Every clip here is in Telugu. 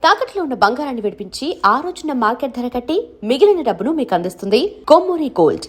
తాకట్లో ఉన్న బంగారాన్ని విడిపించి ఆ రోజున మార్కెట్ ధర కట్టి మిగిలిన డబ్బును మీకు అందిస్తుంది కొమ్మూరి గోల్డ్.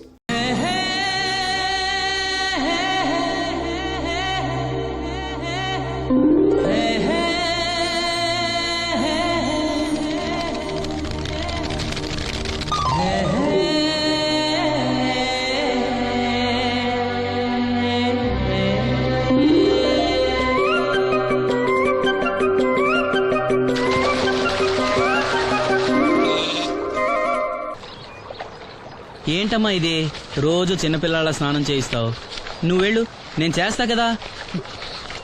ఏంటమ్మా ఇది? రోజు చిన్నపిల్లల స్నానం చేయిస్తావు. నువ్వెళ్ళు, నేను చేస్తా కదా.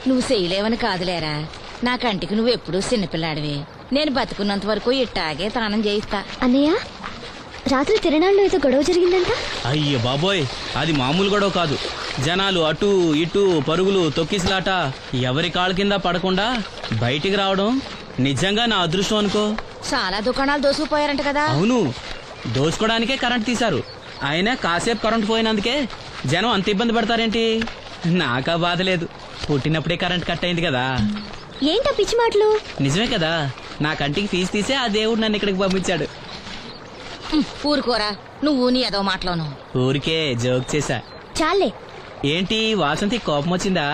నువ్వు చేయలేవని కాదులేరా, నా కంటికి నువ్వు ఎప్పుడూ చిన్నపిల్లాడివి. నేను బతుకున్నంత వరకు ఇట్టాగే స్నానం చేయిస్తా. అన్నయ్య, రాత్రి తిరణాల్లో ఏదో గొడవ జరిగిందంట. అయ్య బాబోయ్, అది మామూలు గొడవ కాదు. జనాలు అటు ఇటు పరుగులు, తొక్కిసలాట, ఎవరి కాళ్ళ కింద పడకుండా బయటికి రావడం నిజంగా నా అదృష్టం అనుకో. చాలా దుకాణాలు దోసుకుపోయారంట కదా. అవును, దోచుకోవడానికే కరెంట్ తీశారు. అయినా కాసేపు కరెంట్ పోయినందుకే జనం అంత ఇబ్బంది పడతారేంటి? నాకా బాధ లేదు, పుట్టినప్పుడే కరెంట్ కట్ అయింది కదా. ఏంటా పిచ్చి మాటలు? నిజమే కదా, నా కంటికి ఫీజు తీసే ఆ దేవుడు నన్ను ఇక్కడికి పంపించాడు. ఊరుకోరా, నువ్వు నీ ఏదో మాటలోను. ఊరికే జోక్ చేశా. చాలే. ఏంటి వాసంతి కోపం వచ్చిందా?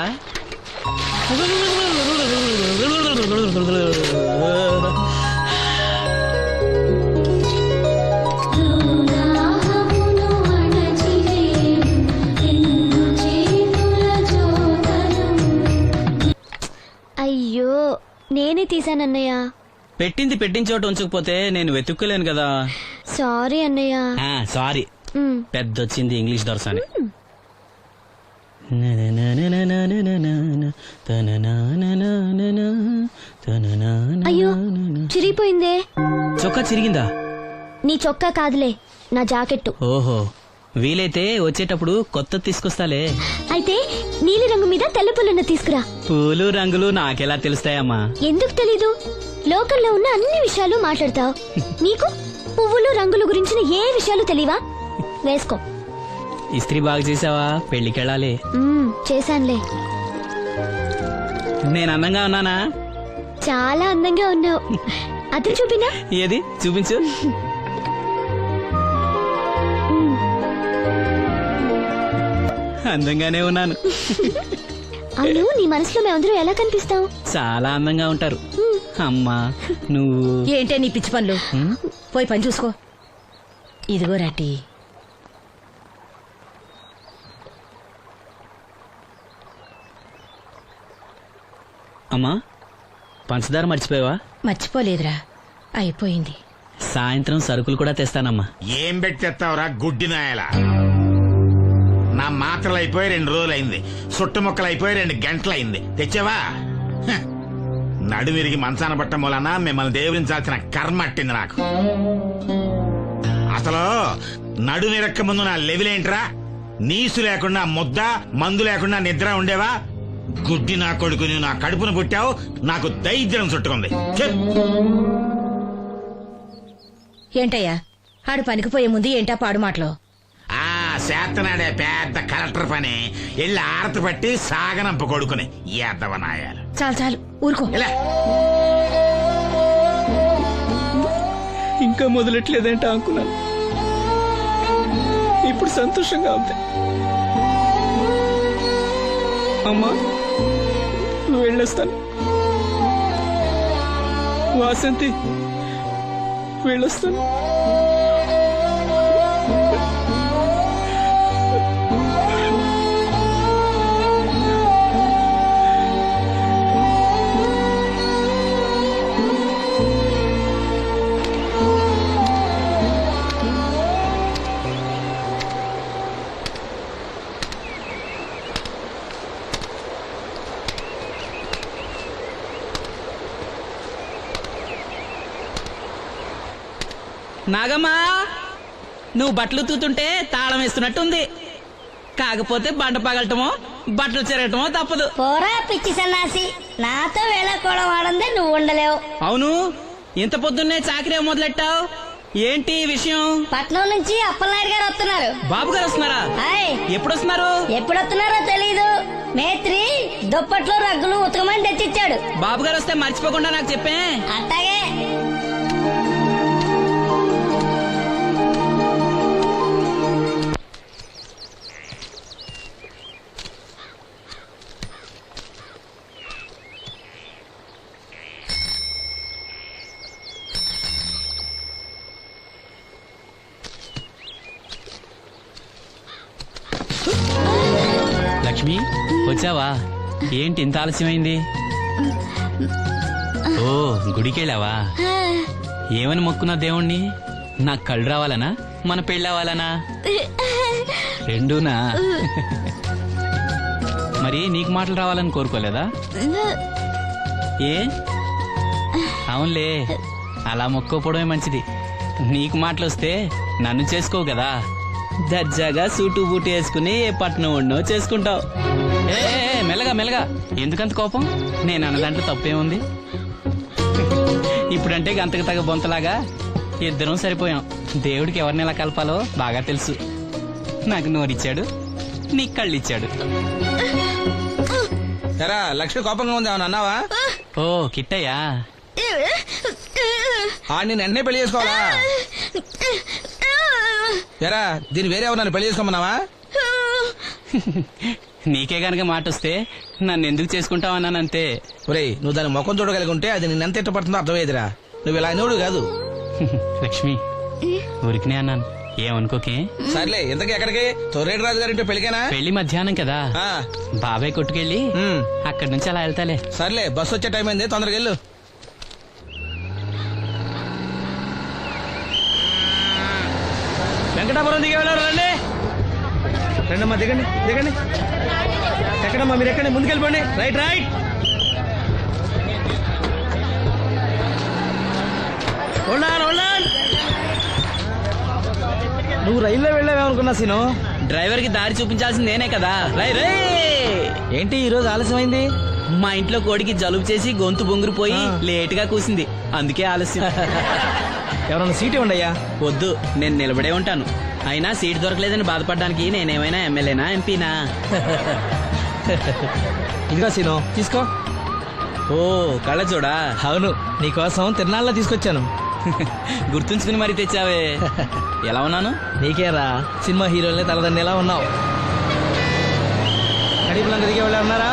అయ్యో, నేనే తీసానన్నయ్య. పెట్టింది పెట్టిన చోట ఉంచకపోతే నేను వెతుక్కోలేను కదా. సారీ అన్నయ్య. సారీ. పెద్దొచ్చింది ఇంగ్లీష్ దొరసాని. అయ్యో, చిరిగిపోయిందే. చొక్కా చిరిగిందా? నీ చొక్కా కాదులే, నా జాకెట్టు. ఓహో, వీలైతే వచ్చేటప్పుడు కొత్త తీసుకొస్తాలే. అయితే నీలి రంగు మీద తెల్ల పుల్లన్న తీసుకురా. పూలు రంగులు నాకెలా తెలుస్తాయమ్మా? ఎందుకు తెలీదు? లోకల్లో ఉన్న అన్ని విషయాలు మాట్లాడతావు. నీకు పువ్వులు రంగుల గురించిన ఏ విషయాలు తెలియవా? వేసుకో. ఇస్త్రీ బాగా చేసావా? పెళ్లికెళ్ళాలి. చేశానులే. నేను అందంగా ఉన్నానా? చాలా అందంగా ఉన్నావు. అది చూపినా? ఏది చూపించు. అందంగానే ఉన్నాను. అవును, నీ మనసులో మేమందరూ ఎలా కనిపిస్తావు? చాలా అందంగా ఉంటారు. అమ్మా నువ్వు ఏంటే నీ పిచ్చి పనులు? పోయి పని చూసుకో. ఇదిగో రాటి. అమ్మా, పంచదార మర్చిపోయావా? మర్చిపోలేదురా, అయిపోయింది. సాయంత్రం సరుకులు కూడా తెస్తానమ్మా. ఏం పెట్టి తెస్తావురా గుడ్డి నాయలా? నా మాత్రలు అయిపోయి 2 రోజులైంది, సుట్టుముక్కలు అయిపోయి 2 గంటలైంది. తెచ్చావా? నడుమిరిగి మంచాన పట్టం వలన మిమ్మల్ని దేవుడించాల్సిన కర్మ అట్టింది నాకు. అసలు నడుమిరక్క ముందు నా లెవెలేంట్రా? నీసు లేకుండా ముద్ద, మందు లేకుండా నిద్ర ఉండేవా? గుడ్డి నా కొడుకుని నా కడుపును పుట్టావు, నాకు దైద్యం చుట్టుకుంది. ఏంటయ్యా, ఆడు పనికిపోయే ముందు ఏంటా పాడు మాటలు? చేతనాడే పెద్ద కలెక్టర్ పని. ఎల్లి ఆరతి పట్టి సాగనంప కొడుకుని ఎద్దవనాయాలు. చాలు చాలు, ఊరుకో. ఇంకా మొదలెట్లేదేంటా అనుకున్నాను. ఇప్పుడు సంతోషంగా ఉంది. అమ్మా, నువ్వు వెళ్ళొస్తాను. వాసంతి, వెళ్ళొస్తాను. నాగమ్మా, నువ్వు బట్టలు తూతుంటే తాళం వేస్తున్నట్టుంది. కాకపోతే బండ పగలటమో బట్టలు చెరగటమో తప్పదు. పోరా పిచ్చి సన్నాసి, నాతో వేళకోవడం వాడందే నువ్వు ఉండలేవు. అవును, ఇంత పొద్దున్నే చాకరీ మొదలెట్టావు? ఏంటి విషయం? పట్నం నుంచి అప్పలనాయుడు గారు వస్తున్నారు. బాబు గారు వస్తున్నారా? ఎప్పుడు వస్తున్నారు? ఎప్పుడొస్తున్నారో తెలీదు. మేత్రి దుప్పట్లు రగ్గులు ఉతకమని తెచ్చిచ్చాడు. బాబు గారు వస్తే మర్చిపోకుండా నాకు చెప్పే. అట్టాగే. లక్ష్మి వచ్చావా? ఏంటి ఇంత ఆలస్యమైంది? ఓ గుడికెళ్ళావా? ఏమని మొక్కున్నా దేవుణ్ణి? నాకు కళ్ళు రావాలనా, మన పెళ్ళవాలనా? రెండూనా? మరి నీకు మాటలు రావాలని కోరుకోలేదా? ఏ అవునులే, అలా మొక్కోపోవడమే మంచిది. నీకు మాటలు వస్తే నన్ను చేసుకోవు కదా, దర్జాగా సూటు బూటు వేసుకుని ఏ పట్నం ఉండో చేసుకుంటావు. ఏ మెల్లగా మెల్లగా, ఎందుకంత కోపం? నేను అన్న దాంట్లో తప్పేముంది? ఇప్పుడంటే గంతకు తగ్గ బొంతలాగా ఇద్దరం సరిపోయాం. దేవుడికి ఎవరిని ఎలా కలపాలో బాగా తెలుసు. నాకు నోరిచ్చాడు, నీకు కళ్ళు ఇచ్చాడు. ఎరా లక్ష్మి కోపంగా ఉంది ఏమన్నా అన్నావా? ఓ కిట్టయ్యా, ఆడిని వెంటనే పెళ్లి చేసుకోవాలా? ఎరా దీని వేరే ఎవరు పెళ్లి చేసుకోమన్నావా? నీకే గనక మాట వస్తే నన్ను ఎందుకు చేసుకుంటావన్నానంతే. ఒరేయ్ నువ్వు దాని ముఖం చూడగలిగి ఉంటే అది నిన్నెంత ఇష్టపడుతుందో అర్థమయ్యేదిరా. నువ్వు ఇలా అయినోడు కాదు. లక్ష్మి ఊరికినే అన్నాను, ఏమనుకోకే. సర్లే ఇంతకీ ఎక్కడికి? తొర్రేటి రాజు గారింటి పెళ్లికేనా? పెళ్లి మధ్యాహ్నం కదా, ఆ, బాబాయ్ కొట్టుకెళ్ళి అక్కడి నుంచి అలా వెళ్తాలే. సర్లే బస్సు వచ్చే టైం అయింది, తొందరగా వెళ్ళు. వెంకటాపురం దిగే వెళ్ళారు. రండి రండమ్మా, దిగండి దిగండి. ఎక్కడమ్మా మీరు? ఎక్కండి, ముందుకెళ్ళిపోండి. Right right. నువ్వు రైల్లో వెళ్ళావేమనుకున్నా సీను. డ్రైవర్ కి దారి చూపించాల్సింది నేనే కదా. రై రే, ఏంటి ఈ రోజు ఆలస్యమైంది? మా ఇంట్లో కోడికి జలుబు చేసి గొంతు బొంగురుపోయి లేట్ గా కూసింది, అందుకే ఆలస్యం. ఎవరన్నా సీట్ ఇవ్వండి అయ్యా. వద్దు, నేను నిలబడే ఉంటాను. అయినా సీట్ దొరకలేదని బాధపడడానికి నేనేమైనా ఎమ్మెల్యేనా, ఎంపీనా? ఇదిగో సీను తీసుకో. ఓ కళ్ళ చూడా. అవును, నీకోసం తిరునాళ్ళ తీసుకొచ్చాను. గుర్తుంచుకుని మరి తెచ్చావే. ఎలా ఉన్నాను? నీకేరా సినిమా హీరోలే తలదండి ఎలా ఉన్నావు. కడిపులంక దిగే వాళ్ళు ఉన్నారా?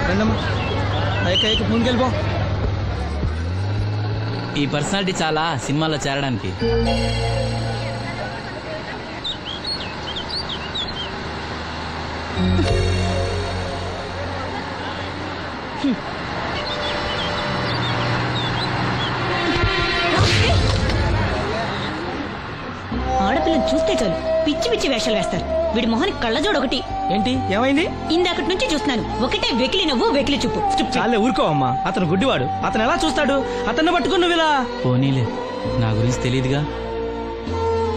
రండమ్మా, ముందుకెళ్ళిపో. ఈ పర్సనాలిటీ చాలా సినిమాలో చేరడానికి. ఆడపిల్లని చూస్తే చాలు పిచ్చి పిచ్చి వేషాలు వేస్తారు. వీడి మొహానికి కళ్ళజోడు ఒకటి. ఏంటి ఏమైంది? ఇందాకటి నుంచి చూస్తున్నాను, ఒకటే వెకిలి నవ్వు వెకిలి చూపు. చాలే ఊరుకో అమ్మా, అతను గుడ్డివాడు. అతను ఎలా చూస్తాడు? అతన్ని పట్టుకుని నువ్వు ఇలా. పోనీలే, నా గురించి తెలియదుగా.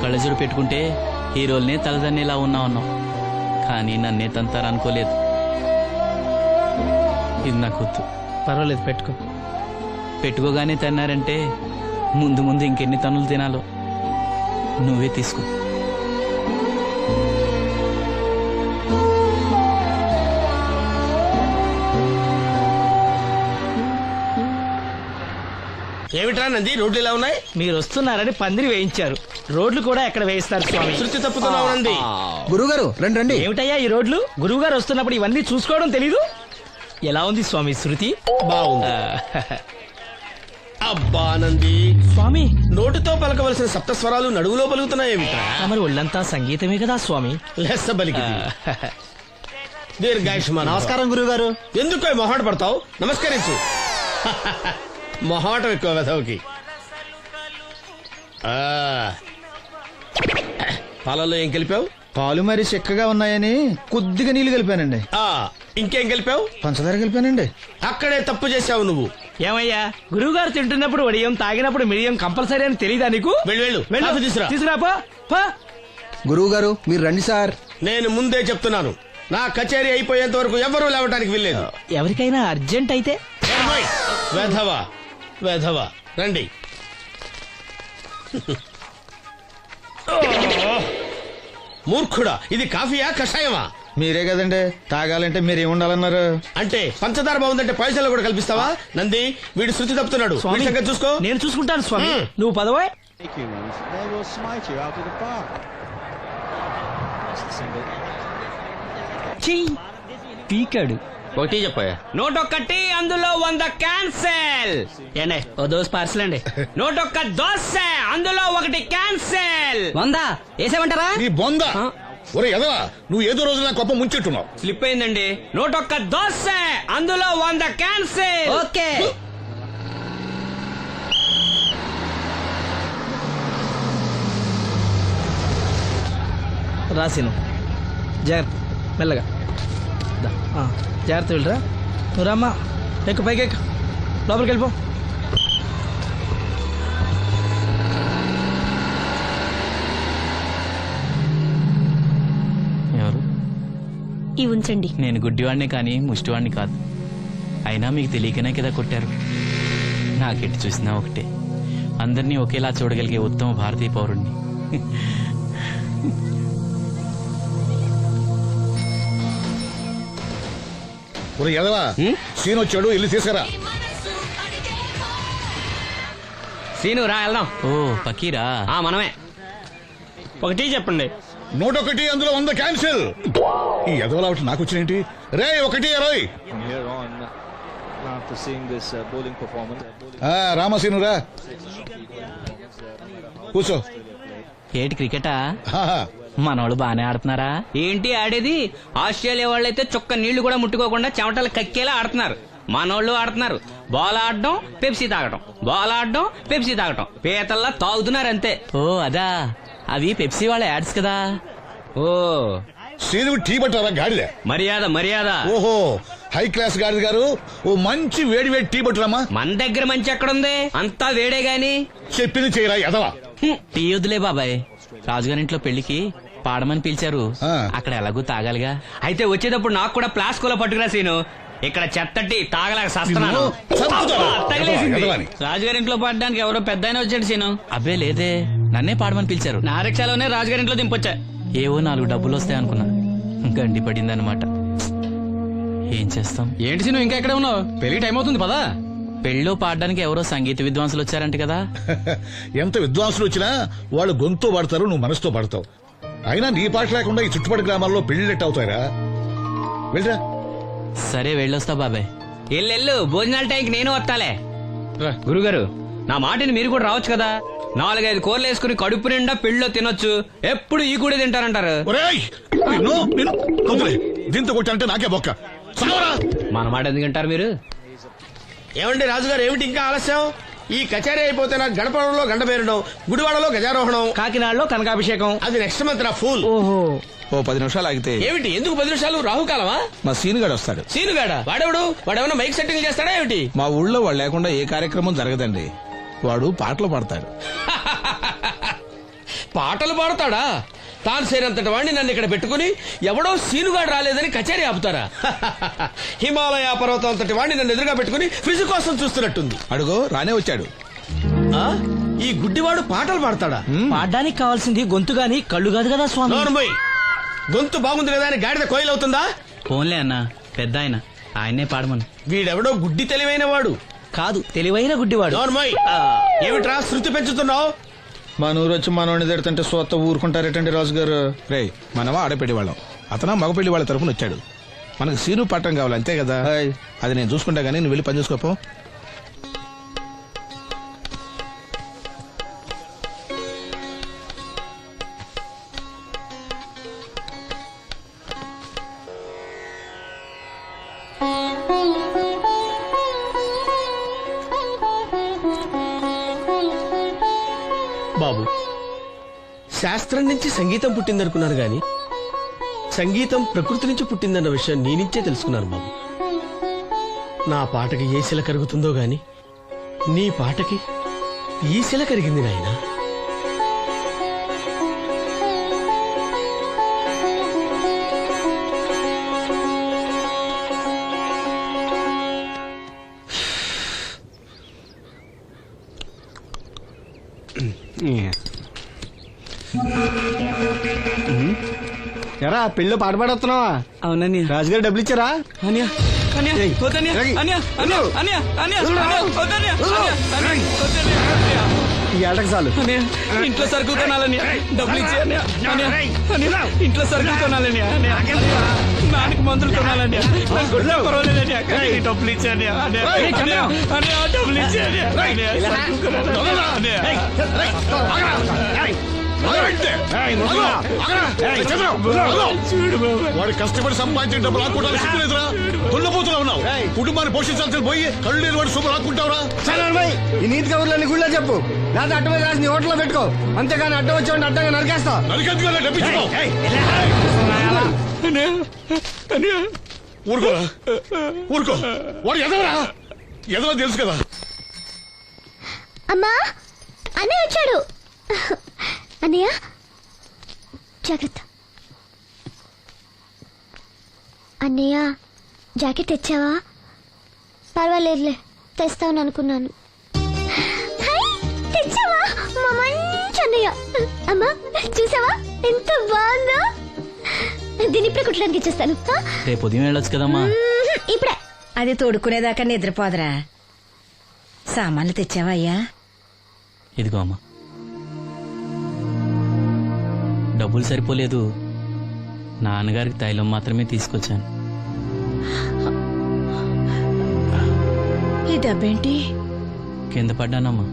కళ్ళజోడు పెట్టుకుంటే హీరోల్నే తలదన్నేలా ఉన్నావు, కానీ నన్నే తంతారనుకోలేదు. ఇది నాకు వద్దు. పర్వాలేదు పెట్టుకో. పెట్టుకోగానే తన్నారంటే ముందు ముందు ఇంకెన్ని తన్నులు తినాలో నువ్వే తీసుకో. ఏమిట్రా నంది, రోడ్లు ఇలా ఉన్నాయి? మీరు వస్తున్నారని పందిరి వేయించారు. రోడ్లు కూడా ఎక్కడ వేయిస్తారు స్వామి? శృతి తప్పుతున్నావు నంది. గురుగారు రండి రండి. ఏమిటయ్యా ఈ రోడ్లు? గురువు గారు వస్తున్నప్పుడు ఇవన్నీ చూసుకోవడం తెలీదు? ఎలా ఉంది స్వామి శృతి? బాగుంది. అబ్బా నంది, స్వామి నోటితో పలకవలసిన సప్తస్వరాలు నడువులో పలుకుతున్నాయేమిట్రా? మరి ఒళ్ళంతా సంగీతమే కదా స్వామి. లెస్స బలికి దీర్ఘాయుష్మాన్. నమస్కారం గురుగారు. ఎందుకో మొహాట పడతావు? నమస్కరించు. మొహాటం ఎక్కువ వెధవుకి. పాలలో ఏం కలిపావు? పాలు మరి చిక్కగా ఉన్నాయని కొద్దిగా నీళ్లు కలిపానండి. ఇంకేం కలిపావు? పంచదార కలిపానండి. అక్కడే తప్పు చేసావు నువ్వు. ఏమయ్యా, గురువు గారు తింటున్నప్పుడు వడియం, తాగినప్పుడు మిడియం కంపల్సరీ అని తెలీదా నీకు? వెళ్ళు కాఫీ తీసురా. తీసుకురా. గురువు గారు మీరు రండి సార్. నేను ముందే చెప్తున్నాను, నా కచేరీ అయిపోయేంత వరకు ఎవరూ లేవటానికి వెళ్ళలేదు. ఎవరికైనా అర్జెంట్ అయితే వెధవా రండి. మూర్ఖుడా, ఇది కాఫీయా కషాయమా? మీరే కదండి తాగాలంటే మీరు ఏముండాలన్నారు? అంటే పంచదార బాగుందంటే పైసలు కూడా కల్పిస్తావా? నంది, వీడు శృతి తప్పుతున్నాడు. వీడి సంగతి చూసుకో. నేను చూసుకుంటాను స్వామి. నువ్వు పదవే. పీకాడు. ఒకటి చెప్పాయా? 101 అందులో 100 క్యాన్సెల్. ఏండి ఓ దోశ పార్సల్ అండి. 101 దోశ అందులో 1 క్యాన్సెల్. 100 వేసేమంటారా? నీ బొంద ఒరే ఎదవా, నువ్వు ఏదో రోజు నా కొప్ప ముంచెట్టున్నావు. స్లిప్ అయిందండి. 101 దోశ అందులో 100 క్యాన్సెల్. ఓకే. రాసిను జాగ్రత్త, మెల్లగా జాగ్రత్త వెళ్ళరా. నువ్వు రామ్మా, ఎక్కు పైకి ఎక్కు, లోపలికి వెళ్ళిపో. ఎవరు? ఈ ఉంచండి. నేను గుడ్డివాడిని కానీ ముష్టివాడిని కాదు. అయినా మీకు తెలియకనే కదా కొట్టారు. నాకెట్టి చూసినా ఒకటే, అందరినీ ఒకేలా చూడగలిగే ఉత్తమ భారతీయ పౌరుణ్ణి. ఒరే ఎదవా, సీన్ వచ్చాడు, వెళ్ళి తీసుకురా. సీను రా వెళ్దాం. ఓ పకీరా? మనమే. ఒకటి చెప్పండి. 101 అందులో 100 క్యాన్సిల్. ఈ ఎదవలా ఒకటి నాకు వచ్చినేంటి రే? 1-20. రామసీను రా, కూర్చో. ఏటి క్రికెటా? ఆహా. మనోళ్ళు బానే ఆడుతున్నారా? ఏంటి ఆడేది? ఆస్ట్రేలియా వాళ్ళైతే చుక్క నీళ్లు కూడా ముట్టుకోకుండా చెమటలు కక్కేలా ఆడుతున్నారు. మనోళ్ళు ఆడుతున్నారు బాల్ ఆడడం, పెప్సీ తాగటం, బాల్ ఆడడం, పెప్సీ తాగటం, పీతల్లా తాగుతున్నారు అంతే. ఓ అదా, అవి పెప్సీ వాళ్ళ యాడ్స్ కదా. ఓ సీను టీ పట్టారా గాడిద? మర్యాద మర్యాద. ఓహో, హై క్లాస్ గాడిద గారు, ఓ మంచి వేడి వేడి టీ పట్టురామా. మన దగ్గర మంచి ఎక్కడుంది? అంతా వేడే గాని. చెప్పింది చేయరా ఎదవా. టీ వద్దులే బాబాయ్, రాజుగారింట్లో పెళ్లికి పాడమని పిలిచారు. అక్కడ ఎలాగూ తాగాలిగా. అయితే వచ్చేటప్పుడు నాకు కూడా ప్లాస్కోలో పట్టుకురా సీను. ఇక్కడ చెత్తటి తాగలేక సస్తున్నాను. రాజుగారింట్లో పాడడానికి ఎవరో పెద్ద వచ్చాడు సీను. అబ్బే లేదే, నన్నే పాడమని పిలిచారు. నా రిక్షాలోనే రాజుగారింట్లో దింపొచ్చా. ఏవో 4 డబ్బులు వస్తాయనుకున్నా, గండి పడింది అనమాట. ఏం చేస్తాం? ఏంటి సీను ఇంకా ఎక్కడ ఉన్నావు? పెళ్లి టైం అవుతుంది పదా. పెళ్ళిలో పాడడానికి ఎవరో సంగీత విద్వాంసులు వచ్చారంట కదా. ఎంత విద్వాంసులు వచ్చినా వాళ్ళు గొంతు పడతారు, నువ్వు మనసుతో పడతావు. అయినా నీ పాట లేకుండా ఈ చుట్టుపక్కల గ్రామాల్లో పెళ్లినట్టు అవుతాయిరా. వెళ్ళరా. సరే వెళ్ళొస్తా బాబాయ్. ఎల్లెళ్ళు, భోజనాల టైంకి నేను వస్తాలే. గురుగారు, నా మాటిని మీరు కూడా రావచ్చు కదా. 4-5 కూరలు వేసుకుని కడుపు నిండా పెళ్ళిలో తినొచ్చు. ఎప్పుడు ఈ కూడా తింటారంటారు. దీంతో కొట్టంటే నాకే బొక్క. మన మాట ఎందుకు తింటారు మీరు? ఏమండి రాజుగారు, ఏమిటి ఇంకా ఆలస్యం? ఈ కచేరీ అయిపోతే నాకు గణపవరంలో గండ పేరడం, గుడివాడలో గజారోహణం, కాకినాడలో కనకాభిషేకం. అది నెక్స్ట్ మంత్ నా ఫూల్. ఓహో, ఓ 10 నిమిషాలు ఆగితే. ఏమిటి, ఎందుకు 10 నిమిషాలు? రాహుకాలమా? మా సీనుగాడు వస్తాడు. సీనుగాడా? వాడేమన్నా మైక్ సెట్టింగ్ చేస్తాడా ఏమిటి? మా ఊళ్ళో వాడు లేకుండా ఏ కార్యక్రమం జరగదండి. వాడు పాటలు పాడతాడు. పాటలు పాడతాడా? తాను సేనంతటి వాడిని నన్ను ఇక్కడ పెట్టుకుని ఎవడో సీనుగాడు రాలేదని కచేరీ ఆపుతారా? హిమాలయ పర్వతం అంతటి వాడిని నన్ను ఎదురుగా పెట్టుకుని ఫ్రిజ్ కోసం చూస్తున్నట్టుంది. అడుగో రానే వచ్చాడు. ఈ గుడ్డివాడు పాటలు పాడతాడా? పాడడానికి కావాల్సింది గొంతు గాని కళ్ళు కాదు కదా స్వామి. నోర్మోయ్, గొంతు బాగుంది కదా అని గాడిద కోయిలవుతుందా? ఫోన్లే అన్న, పెద్ద ఆయనే పాడమను. వీడెవడో గుడ్డి తెలివైన వాడు కాదు, తెలివైన గుడ్డివాడు. నోర్మోయ్, ఏమిట్రా శృతి పెంచుతున్నావు? మన ఊరు వచ్చి మనోడిని తిడుతుంటే సొత్త ఊరుకుంటారేటండి రాజుగారు? రే, మనమా ఆడపెళ్లి వాళ్ళం, అతను మగ పెళ్లి వాళ్ళ తరపున వచ్చాడు. మనకు సీను పట్టం కావాలి అంతే కదా. అది నేను చూసుకుంటా గానీ నువ్వు వెళ్ళి పని చూసుకోపో. బాబు, శాస్త్రం నుంచి సంగీతం పుట్టిందనుకున్నాను గాని సంగీతం ప్రకృతి నుంచి పుట్టిందన్న విషయం నీ నుంచే తెలుసుకున్నాను బాబు. నా పాటకి ఏ శిల కరుగుతుందో గాని నీ పాటకి ఈ శిల కరిగింది నాయనా. ఎరా పెళ్ళి పాట పాడుతున్నావా? అవునని రాజుగారు డబ్బులు ఇచ్చారా? ఈ ఏటకు చాలు. ఇంట్లో సరుకులు కొనాలని డబ్బులు ఇచ్చి ఇంట్లో సరుకులు కొనాలని నాన్నకి మందులు కొనాలండి పర్వాలేదండి డబ్బులు ఇచ్చాను డబ్బులు ఇచ్చాను వాడు కష్టపడి సంపాదించిన డబ్బులు ఆకుంటా సిగ్గులేదురా దున్నపోతున్నా ఉన్నావు కుటుంబాన్ని పోషించాల్సిన పోయి కళ్ళు లేని వాడు శుభ్రం ఆకుంటావురా ఈ నీతి కబుర్లన్నీ గుళ్ళో చెప్పు లేదా అడ్డ మీద రాసి నీ హోటల్లో పెట్టుకో అంతేగాని అడ్డం వచ్చి అడ్డంగా నరికేస్తా నరికెందుకు డబ్బించుకో ఊరుకోరా ఊరుకో వాడు ఎదవరా ఎదవ తెలుసు కదా. అమ్మా అన్నయ్య వచ్చాడు. అన్నయ్య జాగ్రత్త. అన్నయ్య జాకెట్ తెచ్చావా? పర్వాలేదులే, తెస్తావని అనుకున్నాను. హై, తెచ్చావా? మా మంచి అన్నయ్య. అమ్మా చూసావా ఎంత బాగుందో? దీన్ని ఇప్పుడే కుట్టడానికి ఇచ్చేస్తాను. రేపు ఉదయం వెళ్ళొచ్చు కదమ్మా. ఇప్పుడే. అది తోడుకునేదాకా నిద్రపోదరా. సామాన్లు తెచ్చావా అయ్యా? ఇదిగో అమ్మా. డబ్బులు సరిపోలేదు, నాన్నగారికి తైలం మాత్రమే తీసుకొచ్చాను. ఈ డబ్బేంటి? కింద పడ్డానమ్మా.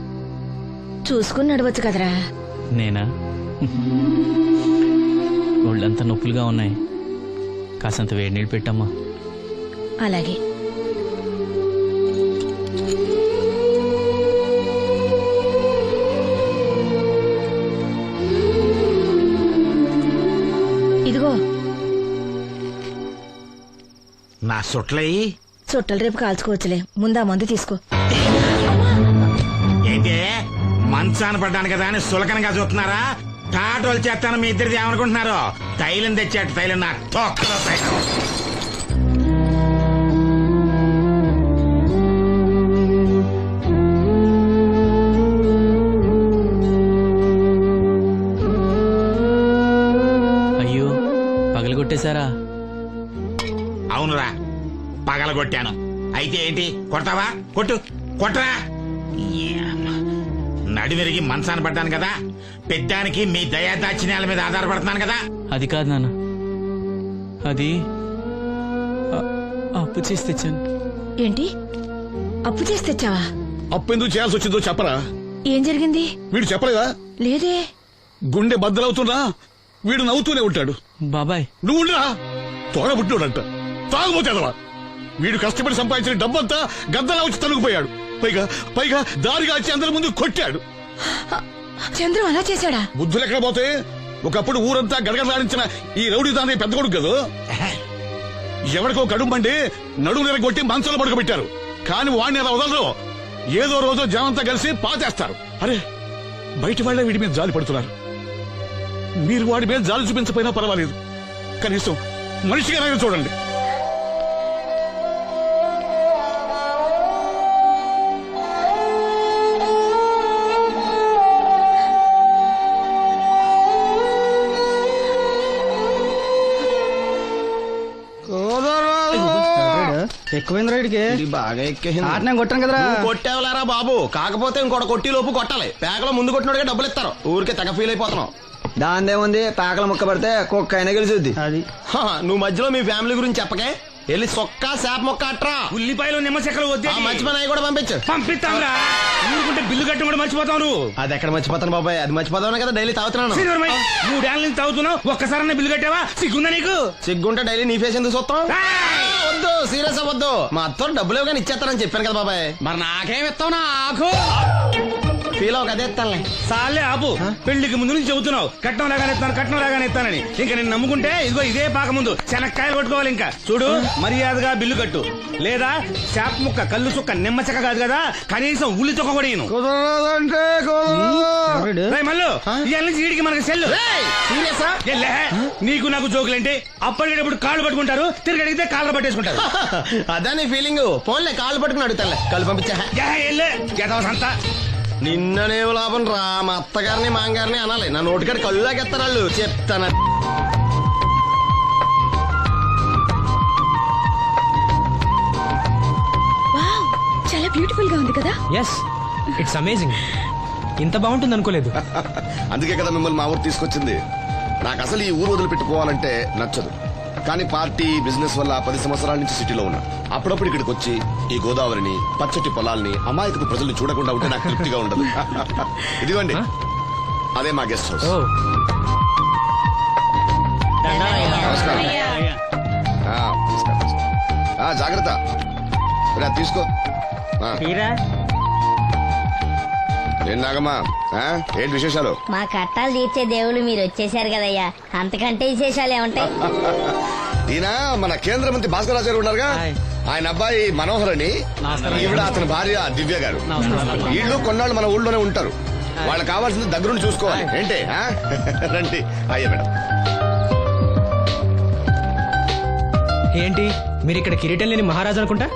చూసుకుని నడవచ్చు కదరా. నేనా? ఒళ్ళంతా నొప్పులుగా ఉన్నాయి, కాసంత వేడి నీళ్ళు పెట్టమ్మా. అలాగే. ఇదిగో నా సొట్లయి చుట్టలు రేపు కాల్చుకోవచ్చులే, ముందా మందు తీసుకో. ఏంటే మంచాన పడ్డాను కదా అని సులకనగా చూస్తున్నారా? టాటోలు చేస్తాను మీ ఇద్దరిది ఏమనుకుంటున్నారు? తైలం తెచ్చాడు, తైలం నా తొక్కలో తైలం. అయ్యో, పగలగొట్టేశారా? అవునురా, పగలగొట్టాను. అయితే ఏంటి, కొడతావా? కొట్టు, కొట్టరా. నడివెరిగి మంచాన పడ్డాను కదా, పెద్దానికి మీ దయాదాక్షిణ్యాల మీద ఆధారపడుతున్నాను కదా. అది కాదు నాన్న, అది అప్పు చేసి తెచ్చాను. ఏంటి, అప్పు చేసి తెచ్చావా? అప్పు ఎందుకు చేయాల్సి వచ్చిందో చెప్పరా? ఏం జరిగింది? వీడు చెప్పలేదా? లేదే. గుండె బద్దలవుతున్నా వీడు నవ్వుతూనే ఉంటాడు. బాబాయ్ నువ్వు ఉండరా, తోడబుట్టినోడంట, తాగుపోతేదవా. వీడు కష్టపడి సంపాదించిన డబ్బంతా గద్దలా వచ్చి తనుకుపోయాడు. పైగా పైగా దారిగా వచ్చి అందరి ముందు కొట్టాడు. చంద్రం అలా చేశాడా? బుద్ధులు ఎక్కడ పోతే, ఒకప్పుడు ఊరంతా గడగడలాడించిన ఈ రౌడీ దాని పెద్ద కొడుకు కదా. ఎవరికో కడుంబండి నడుము నిరగొట్టి మంచంలో పడుకోబెట్టారు. కానీ వాడిని అలా వదలరు, ఏదో రోజు జనంతా కలిసి పాతేస్తారు. అరే, బయట వాళ్ళే వీడి మీద జాలి పడుతున్నారు. మీరు వాడి మీద జాలి చూపించకపోయినా పర్వాలేదు, కనీసం మనిషిగా చూడండి. ఎక్కువైంది రైడ్కి బాగా ఎక్కేసింది. కొట్టాను కదరా. కొట్టేవలేరా బాబు, కాకపోతే ఇంకోటి కొట్టి లోపు కొట్టాలి. పేకలో ముందు కొట్టినోడిగా డబ్బులు ఇస్తారు. ఊరికే తెగ ఫీల్ అయిపోతున్నావు. దాందేముంది, పేకల ముక్క పడితే కుక్క అయినా గెలిచుద్ది. అది నువ్వు మధ్యలో మీ ఫ్యామిలీ గురించి చెప్పకే. వెళ్ళి సొక్క శాప మొక్క అట్రా. ఉల్లిపాయలు నిమ్మచెక్కలు వద్దే, మర్చిపోయి కూడా పంపించు. పంపిస్తాంరా. ఊరుకుంటే బిల్లు కట్టడం కూడా మర్చిపోతావు నువ్వు. అది ఎక్కడ మర్చిపోతాను బాబాయ్, అది మర్చిపోతాను కదా డైలీ తాగుతున్నాను. 3 ఏళ్ళ నుంచి తాగుతున్నావు, ఒక్కసారి బిల్లు కట్టావా? సిగ్గుందా నీకు? సిగ్గుంటే డైలీ నీ ఫేస్ ఎందుకు చూస్తాం? వద్దు, సీరియస్ అవ్వద్దు. మా అత్తో డబ్బులు ఇవ్వగానే ఇచ్చేస్తానని చెప్పాను కదా బాబాయ్. మరి నాకేం ఇస్తావు? నాకు ఫీల్ అవ్వక అదే ఇస్తానులే. సాలే ఆపు, పెళ్లికి ముందు నుంచి చెబుతున్నావు కట్నం లాగానే ఇస్తాను, కట్నం లాగానే ఇస్తానని. ఇంకా నేను నమ్ముకుంటే ఇదిగో ఇదే పాక ముందు శనక్కాయలు కొట్టుకోవాలి. ఇంకా చూడు, మర్యాదగా బిల్లు కట్టు, లేదా చేప ముక్క, కళ్ళు చుక్క, నిమ్మ చెక్క కాదు కదా, కనీసం ఉల్లి తొక్క కూడా ఇయ్యను. మళ్ళీ ఇవాళ నుంచి వీడికి మనకి సెల్లు. నీకు నాకు జోకులేంటి? అప్పటికేటప్పుడు కాళ్ళు పట్టుకుంటారు, తిరిగి అడిగితే కాళ్ళు పట్టేసుకుంటారు. అదా నీ ఫీలింగ్. ఫోన్లే కాళ్ళు పట్టుకుని అడుగుతాలే, కాళ్ళు పంపించా. నిన్ననే లాభం రా, మా అత్తగారిని మాంగారిని అనాలి. నా నోటికాడ కళ్ళు లాగేస్తారు వాళ్ళు. చెప్తాను. చాలా బ్యూటిఫుల్ గా ఉంది కదా. Yes, it's amazing. ఇంత బాగుంటుంది అనుకోలేదు. అందుకే కదా మిమ్మల్ని మా ఊరు తీసుకొచ్చింది. నాకు అసలు ఈ ఊరు వదిలిపెట్టుకోవాలంటే నచ్చదు, కానీ పార్టీ బిజినెస్ వల్ల 10 సంవత్సరాల నుంచి సిటీలో ఉన్నా. అప్పుడప్పుడు ఇక్కడికి వచ్చి ఈ గోదావరిని, పచ్చటి పొలాల్ని, అమాయకపు ప్రజల్ని చూడకుండా ఉంటే నాకు తృప్తిగా ఉండదు. ఇదిగోండి, అదే మా గెస్ట్ హౌస్. నమస్కారం. నమస్కారం. జాగ్రత్త, రా తీసుకో. ఏం నాగమ్మా, ఏంటి విశేషాలు? మా కట్టాలు తీర్చే దేవుళ్ళు మీరు వచ్చేసారు కదయ్యా, అంతకంటే విశేషాలు ఏముంటాయి? ఈయన మన కేంద్ర మంత్రి భాస్కర్ రాజు గారు ఉన్నారుగా, ఆయన అబ్బాయి మనోహర్ అని, ఈవిడ అతని భార్య దివ్య గారు. వీళ్ళు కొన్నాళ్ళు మన ఊళ్ళోనే ఉంటారు. వాళ్ళకి కావాల్సింది దగ్గరుండి చూసుకోవాలి. ఏంటి రండి. అయ్యా మేడం. ఏంటి మీరు ఇక్కడ కిరీటం లేని మహారాజు అనుకుంటా?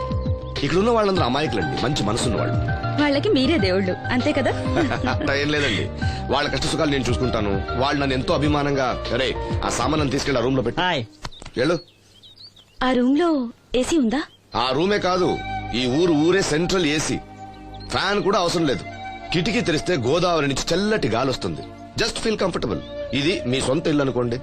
ఇక్కడ ఉన్న వాళ్ళందరూ అమాయకులండి, మంచి మనసున్న వాళ్ళు. వాళ్ళకి మీరే దేవుళ్ళు అంతే కదా? అట్లా ఏం లేదండి, వాళ్ళ కష్ట సుఖాలు నేను చూసుకుంటాను. వాళ్ళు నన్ను ఎంతో అభిమానంగా, అరే ఆ సామాన్లను తీసుకెళ్ళి ఆ రూమ్ లో పెట్టి వెళ్ళు. ఆ రూమ్ లో ఏసీ ఉందా? ఆ రూమే కాదు, ఈ ఊరే సెంట్రల్ ఏసీ. ఫ్యాన్ కూడా అవసరం లేదు. కిటికీ తెరిస్తే గోదావరి నుంచి చల్లటి గాలి వస్తుంది. Just feel comfortable. ఇది మీ సొంత ఇల్లు అనుకోండి.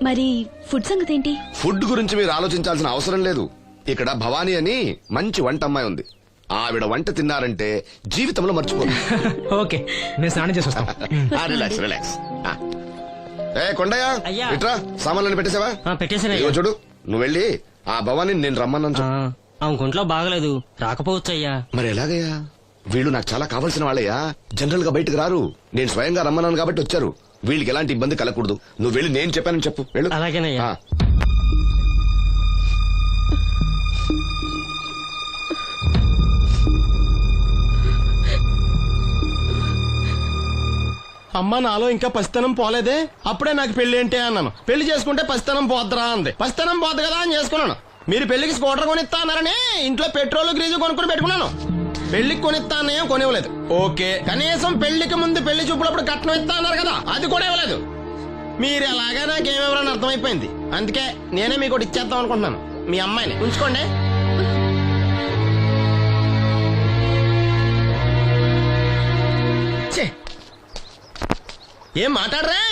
మరి ఫుడ్ సంగతి ఏంటి? ఫుడ్ గురించి మీరు ఆలోచించాల్సిన అవసరం లేదు. ఇక్కడ భవానీ అని మంచి వంట అమ్మాయి ఉంది. ఆవిడ వంట తిన్నారంటే జీవితంలో మర్చిపోదు. ఓకే, నేను స్నానం చేసి వస్తాను. Relax relax. ఏ కొండయ్య, ఇట్రా, సామాన్లను పెట్టేసావా? ఇదిగో చూడు, నువ్వు వెళ్ళి ఆ భవానీ నేను రమ్మన్నాను చెప్పు. ఆమె ఒంట్లో బాగలేదు, రాకపోవచ్చయ్యా. మరి ఎలాగయ్యా? వీళ్ళు నాకు చాలా కావాల్సిన వాళ్ళయ్యా. జనరల్ గా బయటకు రారు. నేను స్వయంగా రమ్మన్నాను కాబట్టి వచ్చారు. వీళ్ళకి ఎలాంటి ఇబ్బంది కలగకూడదు. నువ్వు వెళ్ళి నేను చెప్పానని చెప్పు. వెళ్ళు. అలాగేనయ్యా. అమ్మ నాలో ఇంకా పసితనం పోలేదే, అప్పుడే నాకు పెళ్లి ఏంటి అన్నాను. పెళ్లి చేసుకుంటే పసితనం పోద్దురా అంది. పసితనం పోద్దు కదా అని చేసుకున్నాను. మీరు పెళ్లికి స్కూటర్ కొనిస్తా అన్నారని ఇంట్లో పెట్రోల్ గ్రీజు కొనుక్కుని పెట్టుకున్నాను. పెళ్లికి కొనిస్తా అన్నయ్య కొనివ్వలేదు. ఓకే, కనీసం పెళ్లికి ముందు పెళ్లి చూపులప్పుడు కట్నం ఇస్తా అన్నారు కదా, అది కూడా ఇవ్వలేదు. మీరు ఎలాగా నాకేమెవరని అర్థమైపోయింది. అందుకే నేనే మీకు ఒకటి ఇచ్చేద్దాం అనుకుంటున్నాను. మీ అమ్మాయిని ఉంచుకోండి. ఏం మాట్లాడరా?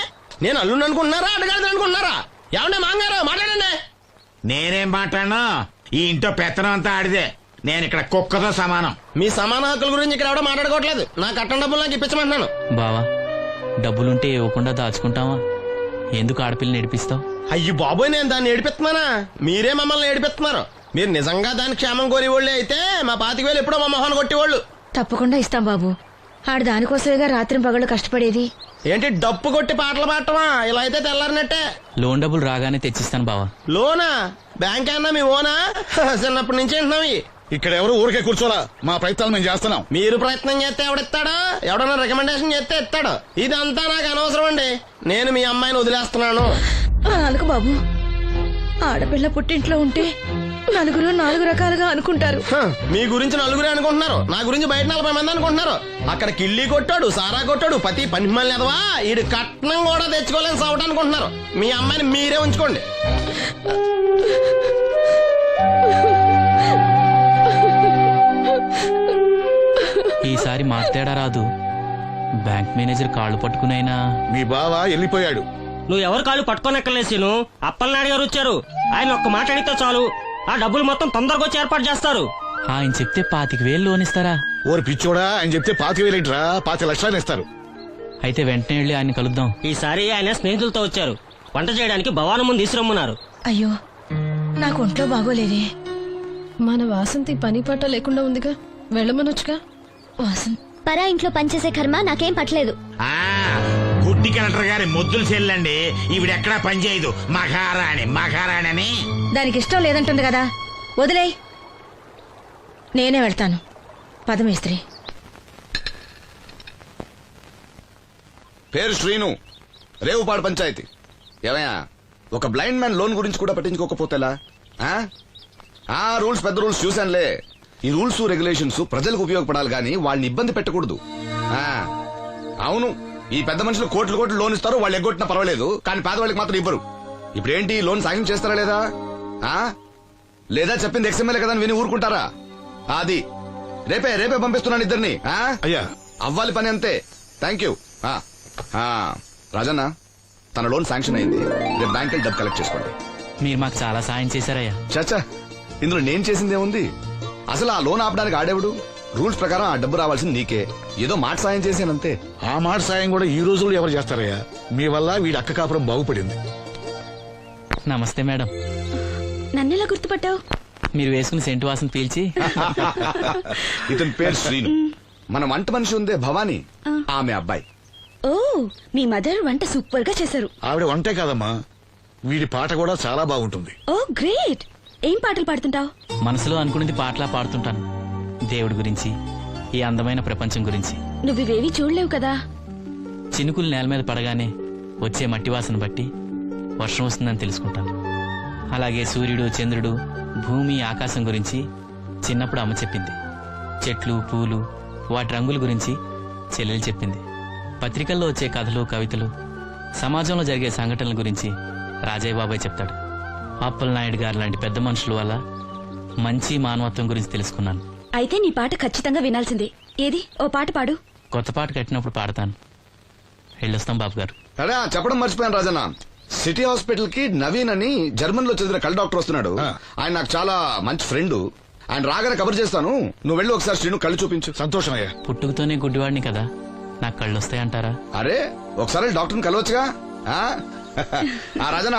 నేను అల్లుండి అనుకుంటున్నారా, అడగాలి అనుకుంటున్నారా? ఏమంటే మాంగారు మాట్లాడండి. నేనేం మాట్లాడను, ఈ ఇంట్లో పెత్తనం అంతా ఆడిదే. నేను ఇక్కడ కుక్కతో సమానం. మీ సమాన హక్కుల గురించి ఇక్కడ ఎవడో మాట్లాడుకోవట్లేదు. నా కట్టం డబ్బులు నాకు ఇప్పించమంటున్నాను. బావా, డబ్బులుంటే ఇవ్వకుండా దాచుకుంటావా? ఎందుకు ఆడపిల్లని ఏడిపిస్తావు? అయ్యి బాబోయ్, నేను దాన్ని ఏడిపిస్తున్నానా? మీరే మమ్మల్ని ఏడిపిస్తున్నారు. మీరు నిజంగా దాని క్షేమం కోరేవాళ్ళే అయితే మా 25,000 ఎప్పుడో మా మొహాన్ని కొట్టేవాళ్ళు. తప్పకుండా ఇస్తాం బాబు. ఆడు దానికోసమేగా రాత్రి పగళ్ళు కష్టపడేది. ఏంటి డప్పు కొట్టి పాటలు పాడటమా? ఇలా అయితే తెల్లారినట్టే. లోన్ డబ్బులు రాగానే తెచ్చిస్తాను బావా. లోనా? బ్యాంక్ అన్నా మీ ఓనా? చిన్నప్పటి నుంచి వింటున్నాం. ఇక్కడ ఎవరు ఊరికే కూర్చోలా, మా ప్రయత్నాలు మేము చేస్తున్నాం. మీరు ప్రయత్నం చేస్తే ఎవడిస్తాడా? ఎవడన్నా రికమెండేషన్ చేస్తే ఇస్తాడు. ఇదంతా నాకు అనవసరం అండి. నేను మీ అమ్మాయిని వదిలేస్తున్నాను. అలాగ బాబు, ఆడపిల్ల పుట్టింట్లో ఉంటే నలుగురు 4 రకాలుగా అనుకుంటారు. మీ గురించి నలుగురే అనుకుంటున్నారు, నా గురించి బయట 40 మంది అనుకుంటున్నారు. అక్కడ కిళ్ళి కొట్టాడు, సారా కొట్టాడు, పతి పని మళ్ళీ ఎదవా, ఈడు కట్నం కూడా తెచ్చుకోలేని సవట అనుకుంటున్నారు. మీ అమ్మాయిని మీరే ఉంచుకోండి. ఈసారి మాట్లాడా రాదు. బ్యాంక్ మేనేజర్ కాళ్ళు పట్టుకునైనా. మీ బావ వెళ్ళిపోయాడు. నువ్వు ఎవరు కాళ్ళు పట్టుకోనెక్కలేసిను. అప్పలనాయుడు గారు వచ్చారు. ఆయన ఒక్క మాట అడిగితే చాలు, ఆ డబ్బులు మొత్తం తొందరగా వచ్చి ఏర్పాటు చేస్తారు. ఆయన చెప్తే 25,000 లోన్ ఇస్తారా? ఓరి పిచ్చోడా, ఆయన చెప్తే 25,000 25 లక్షలు ఇస్తారు. అయితే వెంటనే వెళ్ళి ఆయన కలుద్దాం. ఈసారి ఆయన స్నేహితులతో వచ్చారు. వంట చేయడానికి భవానం ముందు తీసురమ్మన్నారు. అయ్యో, నాకు ఒంట్లో బాగోలేదే. మన వాసంతి పని పాట లేకుండా ఉందిగా, వెళ్ళమనొచ్చుగా. వాసంతి పరా ఇంట్లో పనిచేసే కర్మ నాకేం పట్టలేదు. గుడ్డి కలెక్టర్ గారి ముద్దులు చెల్లండి. ఈవిడెక్కడా పనిచేయదు. మహారాణి మహారాణి అని. దానికి ఇష్టం లేదంటుంది కదా, వదిలేయ్. నేనే వెళ్తాను. పదమేస్త్రి. పేరు శ్రీను, రేవుపాడు పంచాయతీ. ఏమయ్యా, ఒక బ్లైండ్ మ్యాన్ లోన్ గురించి కూడా పట్టించుకోకపోతేలా? రూల్స్ పెద్ద రూల్స్ చూశానులే. ఈ రూల్స్ రెగ్యులేషన్స్ ప్రజలకు ఉపయోగపడాలి గానీ వాళ్ళని ఇబ్బంది పెట్టకూడదు. అవును, ఈ పెద్ద మనుషులు కోట్లు లోన్ ఇస్తారు. వాళ్ళు ఎగ్గొట్టినా పర్వాలేదు, కానీ పేదవాళ్ళకి మాత్రం ఇవ్వరు. ఇప్పుడేంటి, లోన్ సాయం చేస్తారా లేదా? లేదా చెప్పింది ఎక్స్ఎంఎల్ఏ కదా అని విని ఊరుకుంటారా? అది రేపే పంపిస్తున్నాను ఇద్దరిని. అయ్యా, అవ్వాలి పని అంతే. Thank you. రాజన్న, తన లోన్ శాంక్షన్ అయింది. రేపు బ్యాంక్ డబ్బు కలెక్ట్ చేసుకోండి. మీరు మాకు చాలా సాయం చేశారయ్యా. చచ్చా, ఇందులో నేను చేసిందేముంది? అసలు ఆ లోన్ ఆపడానికి ఆడేవుడు? రూల్స్ ప్రకారం ఆ డబ్బు రావాల్సింది నీకే. ఏదో మాట సాయం చేశానంతే. ఆ మాట సాయం కూడా ఈ రోజుల్లో ఎవరు చేస్తారయ్యా? మీ వల్ల వీడి అక్క కాపురం బాగుపడింది. నమస్తే మేడం. నన్నెలా గుర్తుపట్టావు? మీరు వేసుకుని సెంటు వాసన పీల్చి ఇతని పేరు శ్రీను. మన వంట మనిషి ఉందే భవానీ, ఆమె అబ్బాయి. ఓ, మీ మదర్ వంట సూపర్ గా చేశారు. ఆవిడ వంటే కాదమ్మా, వీడి పాట కూడా చాలా బాగుంటుంది. ఓ గ్రేట్. ఏం పాటలు పాడుతుంటావు? మనసులో అనుకున్నది పాటలా పాడుతుంటాను. దేవుడి గురించి, ఈ అందమైన ప్రపంచం గురించి. నువ్వివేవి చూడలేవు కదా. చినుకులు నేల మీద పడగానే వచ్చే మట్టి వాసన బట్టి వర్షం వస్తుందని తెలుసుకుంటాను. అలాగే సూర్యుడు, చంద్రుడు, భూమి, ఆకాశం గురించి చిన్నప్పుడు అమ్మ చెప్పింది. చెట్లు, పూలు, వాటి రంగుల గురించి చెల్లెలు చెప్పింది. పత్రికల్లో వచ్చే కథలు, కవితలు, సమాజంలో జరిగే సంఘటనల గురించి రాజయ్య బాబాయ్ చెప్తాడు. అప్పలనాయుడు గారు లాంటి పెద్ద మనుషుల వల్ల మంచి మానవత్వం గురించి తెలుసుకున్నాను. అయితే నీ పాట ఖచ్చితంగా వినాల్సిందే. ఏది, ఓ పాట పాడు. కొత్త పాట కట్టినప్పుడు పాడతాను. వెళ్ళొస్తాం బాబు గారు. అరే చెప్పడం మర్చిపోయాను రాజన్న, సిటీ హాస్పిటల్ కి నవీన్ అని జర్మన్ లో చదివిన కళ్ళ డాక్టర్ వస్తున్నాడు. ఆయన నాకు చాలా మంచి ఫ్రెండ్. ఆయన రాగానే కబర్ చేస్తాను. నువ్వు వెళ్ళి ఒకసారి శ్రీను కళ్ళు చూపించు. సంతోషం అయ్యా. పుట్టుకతోనే గుడ్డివాడిని కదా, నాకు కళ్ళు వస్తాయంటారా? అరే ఒకసారి డాక్టర్ని కలవచ్చుగా. ఆ రాజన్న,